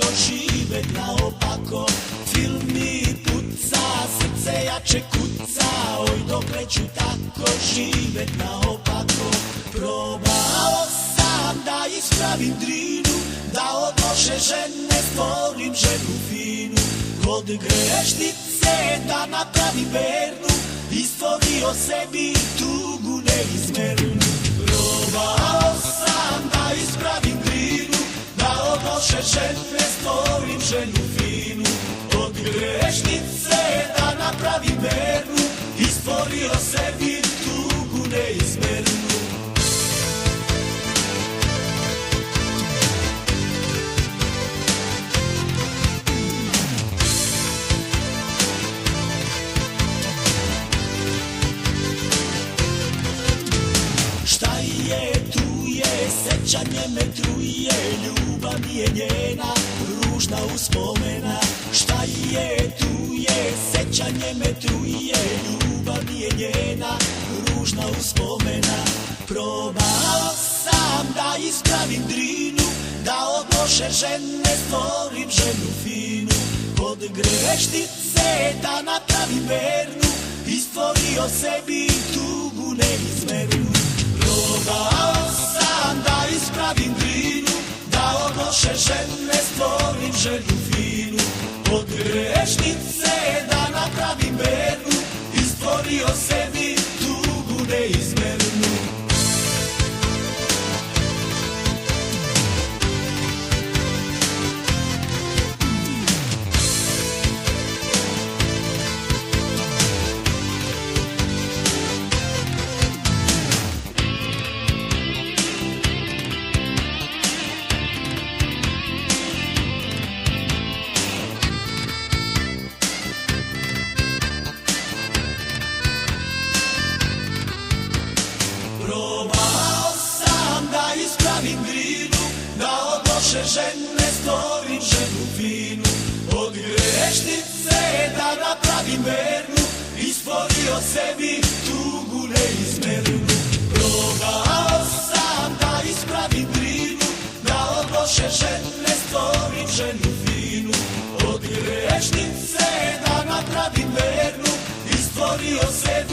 tako, živjet naopako. Film mi puca, srce jače kuca, oj dokle ću tako živjet naopako. Probao sam da ispravim drinu, da od loše žene stvorim ženu finu. Od grešnice da napravim vernu i stvorio sebi tugu neizmernu. Probao sam da ispravim drinu, da od loše žene stvorim ženu finu. Od grešnice da napravim vernu i stvorio sebi tugu neizmernu. Šta je tu je, sećanje me truje, ljubav mi je njena, ružna uspomena. Šta je tu je, sećanje me truje, ljubav mi je njena, ružna uspomena. Probao sam da ispravim drinu, da od loše žene stvorim ženu finu. Od grešnice da napravim vernu i stvorio sebi tugu neizmernu. Probao sam da ispravim drinu, da od loše žene stvorim ženu finu. Od grešnice da napravim vernu i stvorio sebi tugu neizmernu. Probao sam da ispravim drinu, da od loše žene stvorim ženu finu. Od grešnice da napravim vernu i stvorio sebi tugu neizmernu. Probao sam da ispravim drinu, da od loše žene stvorim ženu finu. Od grešnice da napravim vernu i stvorio sebi